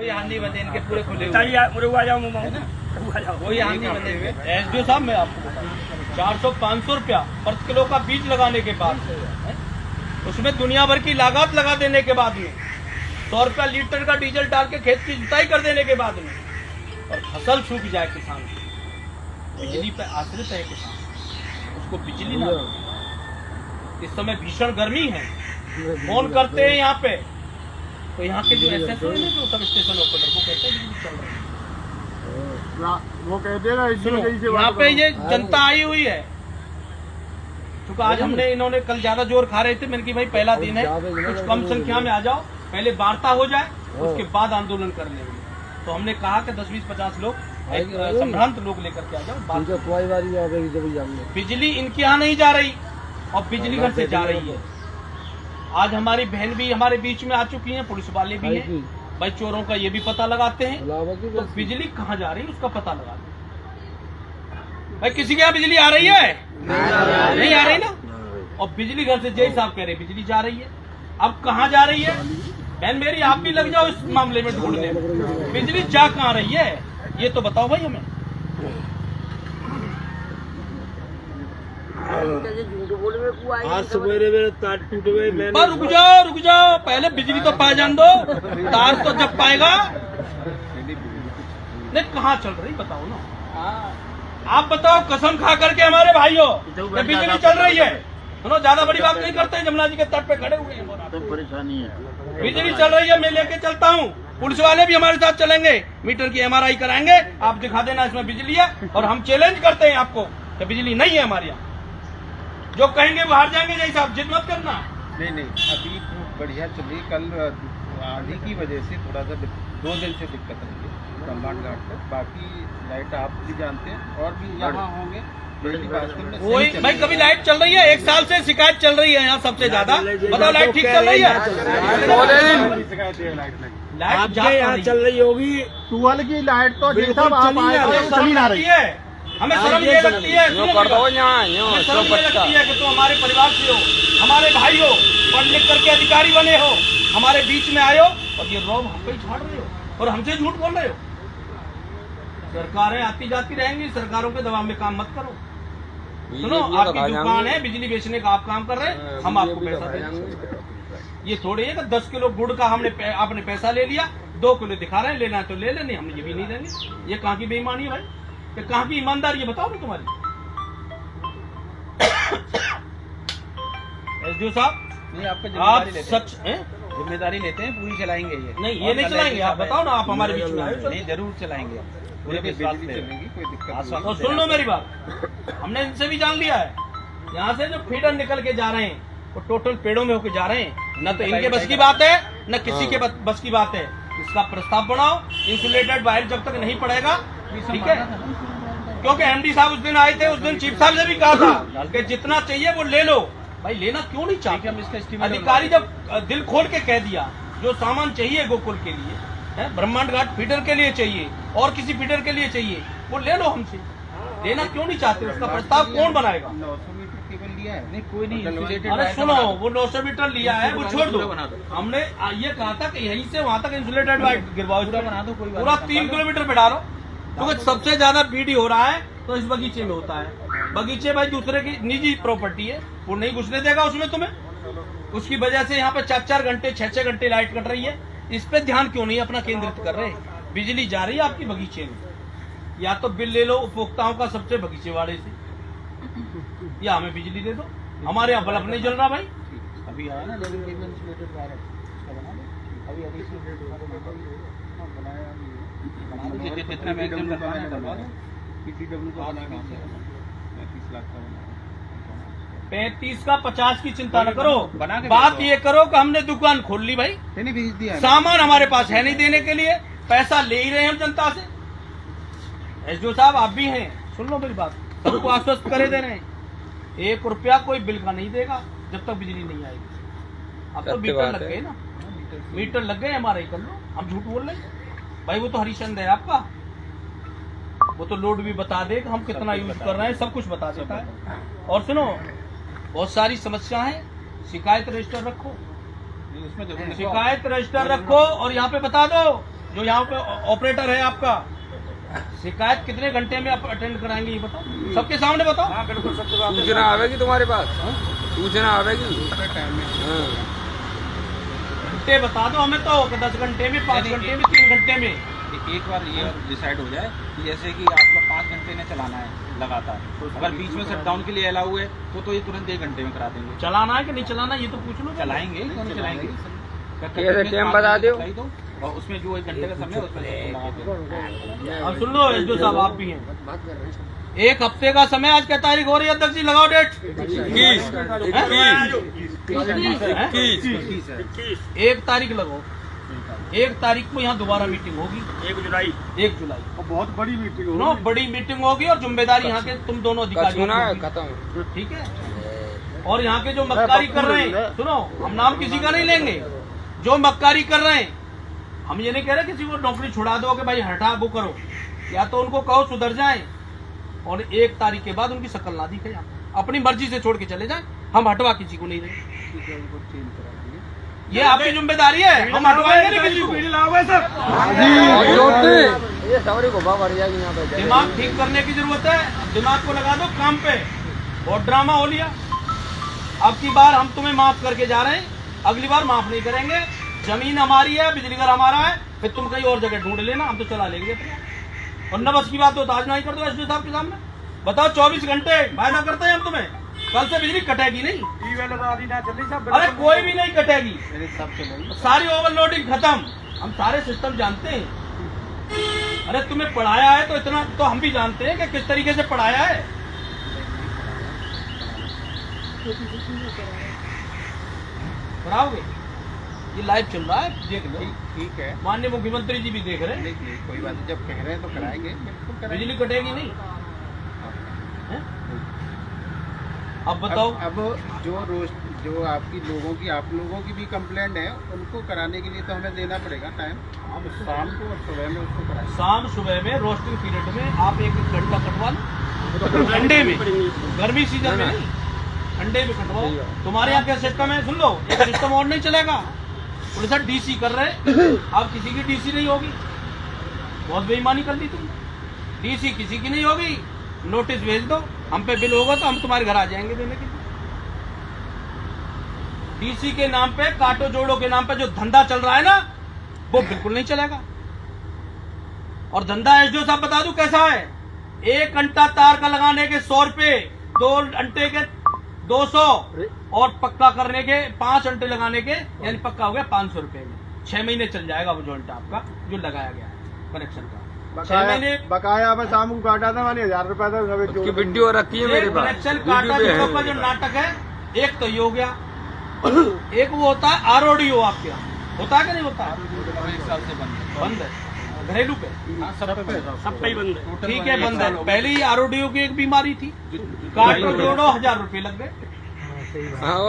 यहाँ नहीं बंधे, इनके पूरे खुले हुए। कोई यहाँ नहीं बंधे हुए। एसडीओ साहब मैं आपको बताऊं, 400-500 रुपया प्रति किलो का बीज लगाने के बाद उसमें दुनिया भर की लागत लगा देने के बाद में 100 रुपया लीटर का डीजल डाल के खेत की जुताई कर देने के बाद में और फसल सूख जाए किसान, बिजली पे आश्रित है किसान, उसको बिजली ना, इस समय भीषण गर्मी है, फोन करते हैं यहाँ पे तो यहाँ के जो एसएसओ है जो सब स्टेशन ऑपरेटर को कहते हैं बिजली चल रही है, वो कहते हैं ना यहाँ पे ये जनता आई हुई है। क्योंकि आज हमने इन्होंने कल ज्यादा जोर खा रहे थे, मैंने कि भाई पहला दिन है, कुछ कम संख्या में आ जाओ, पहले वार्ता हो जाए उसके बाद आंदोलन कर लेंगे। तो हमने कहा कि 10-20-50 लोग संभ्रांत लोग लेकर के आ जाओ। बिजली इनके यहाँ नहीं जा रही और बिजली घर से जा रही है। आज हमारी बहन भी हमारे बीच में आ चुकी है, पुलिस वाले भी हैं, भाई चोरों का ये भी पता लगाते हैं, तो बिजली कहाँ जा रही है उसका पता लगाते हैं। भाई किसी के यहाँ बिजली आ रही है? नहीं आ रही ना। और बिजली घर से जय साहब कह रहे बिजली जा रही है, अब कहाँ जा रही है? बहन मेरी आप भी लग जाओ इस मामले में ढूंढने, बिजली जा कहाँ रही है ये तो बताओ भाई हमें। आज सवेरे मेरे तार टूट गए। रुक जाओ पहले बिजली तो पा जान दो, तार तो जब पाएगा। नहीं कहाँ चल रही बताओ ना, आप बताओ कसम खा करके हमारे भाइयों, बिजली चल रही है, सुनो ज्यादा बड़ी बात नहीं करते हैं, जमुना जी के तट पे खड़े हुए हैं, तो परेशानी है। बिजली चल रही है, मैं लेके चलता हूँ, पुलिस वाले भी हमारे साथ चलेंगे, मीटर की MRI कराएंगे, आप दिखा देना इसमें बिजली है, और हम चैलेंज करते हैं आपको कि बिजली नहीं है हमारे यहाँ, जो कहेंगे वो हार जाएंगे। जैसे आप जिद मत करना। नहीं अभी बढ़िया चली, कल आंधी की वजह से थोड़ा सा 2 दिन से दिक्कत रही है ब्रह्मांड घाट पर, बाकी लाइट आप भी जानते हैं और भी यहाँ होंगे। वही भाई कभी लाइट चल रही है, 1 साल से शिकायत चल रही है यहाँ सबसे ज्यादा, बताओ लाइट ठीक चल रही है? लाइट यहाँ चल रही होगी, 12 की लाइट तो चली आ रही है। हमें शर्म ये लगती है, शर्म ये लगती है कि तुम हमारे परिवार से हो, हमारे भाई हो, पढ़ लिख करके अधिकारी बने हो, हमारे बीच में आए हो और ये रौब हम पे झाड़ रहे हो और हमसे झूठ बोल रहे हो। सरकारें आती जाती रहेंगी, सरकारों के दबाव में काम मत करो। सुनो आपकी दुकान है, बिजली बेचने का आप काम कर रहे हैं, हम आपको पैसा देंगे। ये थोड़ी है कि 10 किलो गुड़ का आपने पैसा ले लिया, 2 किलो दिखा रहे हैं, लेना है तो ले लेने, हम ये भी नहीं देंगे। ये कहाँ की बेईमानी है भाई, कि कहाँ की ईमानदारी है बताओ ना तुम्हारी। एसडीओ साहब नहीं आपका आप सच है, जिम्मेदारी लेते हैं, पूरी चलाएंगे ये नहीं नहीं चलाएंगे, आप बताओ ना, आप हमारे बीच में आए। नहीं जरूर चलाएंगे, पूरे विश्वास में चलेंगी, कोई दिक्कत और सुन लो मेरी बात, हमने इनसे भी जान लिया है, यहाँ से जो फीडर निकल के जा रहे हैं वो टोटल पेड़ों में होकर जा रहे हैं, न तो इनके बस की बात है न किसी के बस की बात है। इसका प्रस्ताव बनाओ, इंसुलेटेड वायर जब तक नहीं पड़ेगा, ठीक है, क्योंकि MD साहब उस दिन आए थे, उस दिन चीफ साहब ने भी कहा था कि जितना चाहिए वो ले लो। भाई लेना क्यों नहीं चाहते हम इसका, अधिकारी जब दिल खोल के कह दिया जो सामान चाहिए गोकुल के लिए है, ब्रह्मांड घाट फीडर के लिए चाहिए और किसी फीडर के लिए चाहिए, वो ले लो हमसे। लेना क्यों नहीं चाहते, उसका प्रस्ताव कौन बनाएगा? 900 मीटर केबल लिया है, नहीं कोई नहीं, अरे सुनो वो 900 मीटर लिया है वो छोड़ दो, हमने ये कहा था कि यहीं से वहाँ तक इंसुलेटेड वायर गिरवाओ, बना दो, पूरा 3 किलोमीटर पे डालो, क्योंकि सबसे ज्यादा बीडी हो रहा है तो इस बगीचे में होता है। बगीचे भाई दूसरे की निजी प्रॉपर्टी है, वो नहीं घुसने देगा उसमें तुम्हें, उसकी वजह से यहाँ पे 4-4 घंटे 6-6 घंटे लाइट कट रही है। इस पे ध्यान क्यों नहीं अपना केंद्रित कर रहे? बिजली जा रही है आपकी बगीचे में, या तो बिल ले लो उपभोक्ताओं का सबसे बगीचे वाले से, या हमें बिजली दे दो, हमारे यहाँ बल्ब नहीं जल रहा भाई। अभी आया ना इंसुलेटेड वायर, अभी जितना मैक्सिमम करवाना है करवा दो, PTW का बना 35 लाख का बना, 35 का 50 की चिंता न करो, बात ये करो कि हमने दुकान खोल ली भाई, नहीं भेज दिया, सामान हमारे पास है नहीं देने के लिए, पैसा ले ही रहे हैं हम जनता से। एसडीओ साहब आप भी हैं, सुन लो मेरी बात, सबको आश्वस्त करे दे रहे हैं, 1 रुपया कोई बिल का नहीं देगा जब तक बिजली नहीं आएगी। अब तो मीटर लग गए ना, मीटर लग गए हमारे, कर लो, हम झूठ बोल रहे हैं भाई, वो तो हरिश्चंद्र है आपका, वो तो लोड भी बता दे कि हम कितना यूज कर रहे हैं, सब कुछ बता देता है। और सुनो बहुत सारी समस्या है, शिकायत रजिस्टर रखो, शिकायत रजिस्टर रखो और यहाँ पे बता दो जो यहाँ पे ऑपरेटर है आपका, शिकायत कितने घंटे में आप अटेंड कराएंगे ये बताओ, सबके सामने बताओ। हाँ बिल्कुल सत्य बात है। सूचना आवेगी तुम्हारे पास, सूचना आवेगी। टाइम में घंटे बता दो हमें तो, कि 10 घंटे में, 5 घंटे में, 3 घंटे में। एक बार ये डिसाइड हो जाए कि जैसे कि आपका 5 घंटे में चलाना है लगातार, अगर बीच में शटडाउन के लिए अलाउ है तो ये तुरंत 1 घंटे में करा देंगे। चलाना है कि नहीं चलाना ये तो पूछ लो। चलाएंगे, क्यों नहीं चलाएंगे? टाइम बता दो और उसमें जो 1 घंटे का समय है उसमें लगा दो। अब सुन लो एसडीओ साहब, आप भी हैं, 1 हफ्ते का समय, आज क्या तारीख हो रही है अध्यक्ष जी, लगाओ डेट। 21 1 तारीख लगाओ, 1 तारीख को यहाँ दोबारा मीटिंग होगी, 1 जुलाई। और बहुत बड़ी मीटिंग सुनो, होगी। बड़ी मीटिंग होगी और जिम्मेदारी यहाँ के तुम दोनों अधिकारियों की होगी। खत्म। ठीक है। और यहाँ के जो मक्कारी कर रहे हैं, सुनो, हम नाम किसी का नहीं लेंगे, जो मक्कारी कर रहे हैं, हम ये नहीं कह रहे किसी को नौकरी छुड़ा दो कि भाई हटा वो करो, या तो उनको कहो सुधर जाए और 1 तारीख के बाद उनकी शक्ल ना दिखे, अपनी मर्जी से छोड़ के चले जाए, हम हटवा किसी को नहीं देंगे। ये आपकी जिम्मेदारी है, हम हटवाएंगे नहीं किसी को। ये सवारी को बाबा जाएगी यहाँ पे। दिमाग ठीक करने की जरूरत है, दिमाग को लगा दो काम पे। बहुत ड्रामा हो लिया, अब की बार हम तुम्हें माफ करके जा रहे हैं, अगली बार माफ नहीं करेंगे। जमीन हमारी है, बिजली घर हमारा है, फिर तुम कहीं और जगह ढूंढ लेना, हम तो चला लेंगे। और न बस की बात हो तो आज नहीं कर दो एसडीओ साहब के सामने, बताओ 24 घंटे वायदा करते हैं हम तुम्हें, कल से बिजली कटेगी नहीं। अरे कोई भी नहीं कटेगी, सारी ओवरलोडिंग खत्म, हम सारे सिस्टम जानते हैं। अरे तुम्हें पढ़ाया है तो इतना तो हम भी जानते हैं कि किस तरीके से पढ़ाया है। पढ़ाओगे, ये लाइव चल रहा है, देख लो। ठीक है, माननीय मुख्यमंत्री जी भी देख रहे हैं, देखिए कोई बात नहीं, जब कह रहे हैं तो कराएंगे, बिल्कुल कराएंगे। बिजली कटेगी नहीं। हैं? अब बताओ। अब जो आपकी लोगों की, आप लोगों की भी कंप्लेंट है, उनको कराने के लिए तो हमें देना पड़ेगा टाइम। अब शाम को और सुबह में उसको कराएंगे। शाम सुबह में रोस्टिंग पीरियड में आप 1 घंटा कटवा लो, ठंडे में, गर्मी सीजन में नहीं, ठंडे में कटवाओ। तुम्हारे यहाँ क्या सिस्टम है, सुन लो, एक सिस्टम और नहीं चलेगा। पुलिस डीसी कर रहे, अब किसी की डीसी नहीं होगी, बहुत बेईमानी कर दी तुम। डीसी किसी की नहीं होगी, नोटिस भेज दो, हम पे बिल होगा तो हम तुम्हारे घर आ जाएंगे देने के लिए। डीसी के नाम पे, काटो जोड़ो के नाम पे जो धंधा चल रहा है ना, वो बिल्कुल नहीं चलेगा। और धंधा एसडीओ साहब बता दूं कैसा है, 1 घंटा तार का लगाने के 100 रुपए, 2 घंटे के 200 और पक्का करने के 5 घंटे लगाने के, यानी पक्का हो गया 500 रुपए में। 6 महीने चल जाएगा वो जॉइंट आपका जो लगाया गया है कनेक्शन का। 6 महीने बकाया मैं शाम को काटा था, मैंने 1000 रुपया था। उसकी वीडियो रखी है मेरे पास, कनेक्शन काटा जोड़ो का जो नाटक है, एक तो ये हो गया, एक वो होता है आरओडीओ, आपके यहाँ होता है कि नहीं होता? 1 साल से बंद है, घरेलू पे सब पे ही बंद है। ठीक है, बंद है। पहले ही आरओडीओ की एक बीमारी थी, काटो जोड़ो 1000 रुपए लग गए।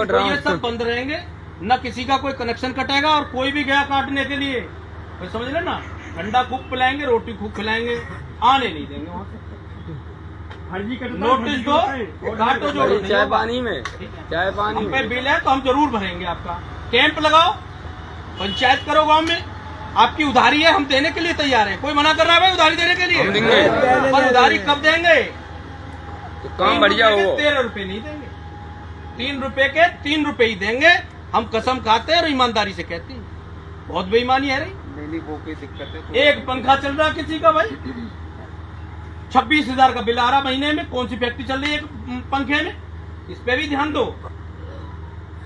तो ये सब बंद रहेंगे, न किसी का कोई कनेक्शन कटेगा और कोई भी गया काटने के लिए, कोई समझ ले ना, ठंडा खूब पिलाएंगे, रोटी खूब खिलाएंगे, आने नहीं देंगे वहाँ से। नोटिस दो, काटो जोड़ो नहीं चाय होगा। पानी में, चाय पानी हम पे में बिल है तो हम जरूर भरेंगे आपका। कैंप लगाओ, पंचायत करो गांव में, आपकी उधारी है, हम देने के लिए तैयार हैं। कोई मना कर रहा है भाई उधारी देने के लिए? हम देंगे। पर उधारी कब देंगे? तो काम बढ़िया हो। 13 रुपए नहीं देंगे, 3 रुपए के 3 रुपए ही देंगे। हम कसम खाते हैं और ईमानदारी से कहते हैं, बहुत बेईमानी है रही। नहीं वो कोई दिक्कत है तो एक पंखा चल रहा किसी का भाई, 26,000 का बिल आ रहा महीने में, कौन सी फैक्ट्री चल रही है एक पंखे में? इस पे भी ध्यान दो।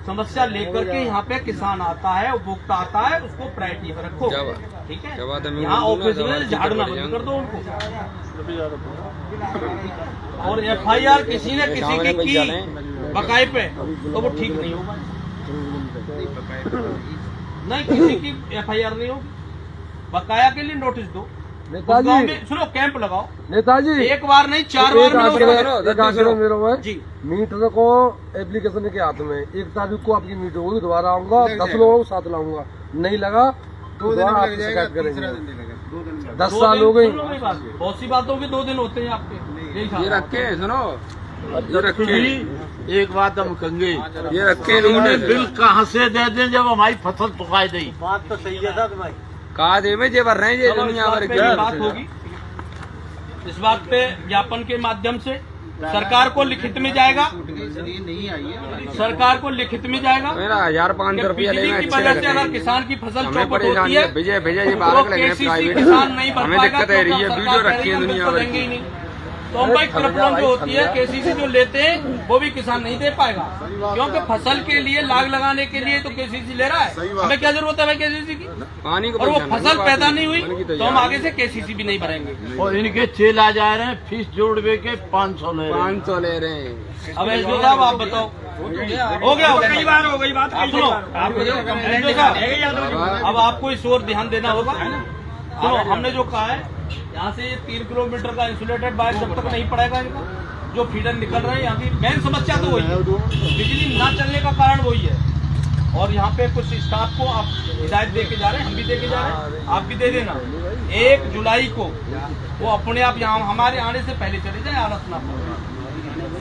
समस्या लेकर के यहाँ पे किसान आता है, उपभोक्ता आता है, उसको प्रायोरिटी पर रखो, ठीक है? यहाँ ऑफिस में झाड़ना बंद कर दो उनको। और FIR किसी ने किसी की बकाये पे, तो वो ठीक नहीं होगा। नहीं, किसी की FIR नहीं होगी, बकाया के लिए नोटिस दो। नेताजी सुनो, कैंप लगाओ, नेताजी एक बार नहीं 4 बार मेरा भाई जी। मीटर को एप्लीकेशन के हाथ में 1 तारीख को आपकी मीटर होगी, दोबारा आऊंगा, 10 लोगों को साथ लाऊंगा, नहीं लगा 2 दिन में लग जाएगा, शिकायत करेंगे। 3रा दिन लगेगा, 2 दिन में। 10 साल हो गए। बहुत सी बातों के 2 दिन होते हैं आपके। ये रखे, सुनो, ये रखे, एक बात हम कहेंगे, ये रखे इन्होंने बिल कहाँ से दे दें जब हमारी फसल पकाई दी? बात तो सही है साहब भाई। कहा दे में जे भर रहे हैं ये चलो, दुनिया भर इस बात पे भी बात होगी। इस बात पे ज्ञापन के माध्यम से सरकार को लिखित में जाएगा, इसलिए नहीं आई है। सरकार को लिखित में जाएगा मेरा 1500 रुपया बिजली लेना की अच्छे वजह से लगते अगर किसान की फसल हमें चौपट होती परेशानी है है विजय विजय जी तो बालक लगे केसीसी प्राइवेट किसान नहीं भर हमें पाएगा, दिक्कत है रही है सरकार वीडियो रखी है कहेगी, दुनिया हम भर तो देंगे ही की नहीं। तो हम भाई कृपण जो होती है केसीसी जो लेते हैं वो भी किसान नहीं दे पाएगा, क्योंकि फसल के लिए लाग लगाने के लिए तो केसीसी ले रहा है। हमें क्या जरूरत है भाई केसीसी की, पानी को और वो परेशान फसल है, पैदा नहीं पानी हुई की तो हम आगे से केसीसी भी नहीं भरेंगे। और इनके चेल आ जा रहे हैं, फीस जोड़ के 500 ले रहे हैं। 500 ले रहे हैं। अब एसडीओ साहब आप बताओ, हो गया कई बार हो गई बात। सुनो एसडीओ साहब, अब आपको इस ओर ध्यान देना होगा। सुनो, हमने जो कहा है यहाँ से ये 3 किलोमीटर का इंसुलेटेड वायर जब तक नहीं पड़ेगा इनका, जो फीडर निकल रहे हैं यहाँ की मेन समस्या तो वही है, बिजली ना चलने का कारण वही है। और यहाँ पे कुछ स्टाफ को आप हिदायत दे के जा रहे हैं, हम भी दे के जा रहे हैं, आप भी दे देना। 1 जुलाई को वो अपने आप यहाँ हमारे आने से पहले चले जाए आलस ना पड़े,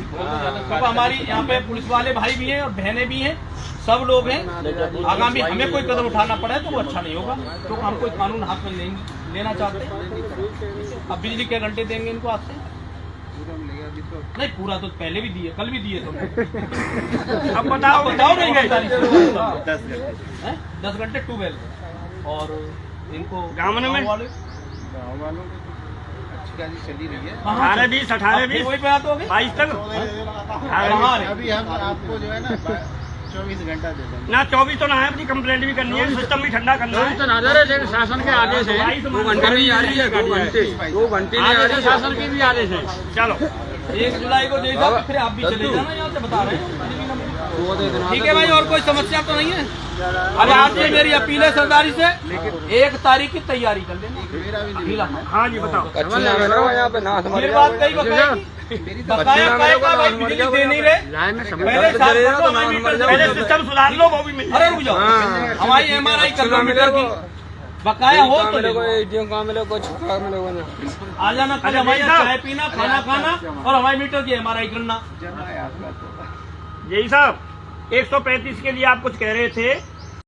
क्योंकि हमारी यहाँ पे पुलिस वाले भाई भी हैं और बहनें भी हैं, सब लोग हैं। आगामी हमें कोई कदम उठाना पड़े तो वो अच्छा नहीं होगा, क्योंकि हम कोई कानून हाथ में लेना चाहते हैं। अब बिजली के घंटे देंगे इनको आपसे? नहीं, पूरा तो पहले भी दिए, कल भी दिए तुमने। अब बताओ नहीं गए 10 घंटे 12 और इनको गाँव में गाँव वालों को अच्छी खासी चली रही है। 18-20 वही पे बात हो गई 22 तक। अभी हम आपको जो है ना 24 घंटा दे देंगे ना। 24 तो ना है, अपनी कंप्लेंट भी करनी है, सिस्टम भी ठंडा करना है। तो नजर है लेकिन शासन के आदेश है, 2 घंटे नहीं आ रही है, 2 घंटे नहीं आ रही है शासन के भी आदेश है। चलो 1 जुलाई को जैसा फिर आप भी चले जाना, यहाँ से बता रहे हैं। ठीक है भाई, और कोई समस्या तो नहीं है। अब आपसे मेरी अपील है सरदारी से, 1 तारीख की तैयारी कर लेना। हाँ जी बताओ। यहाँ पे ना फिर बात कही बकाया भाई बिजली दे नहीं रहे, पहले पहले सिस्टम सुधार लो, वो भी मिल अरे रुक जाओ, हमारी MRI किलोमीटर की बकाया हो तो ले लो। आ जाना कल हमारे यहाँ चाय पीना, खाना खाना और हमारे मीटर की MRI करना। यही साहब 135 के लिए आप कुछ कह रहे थे,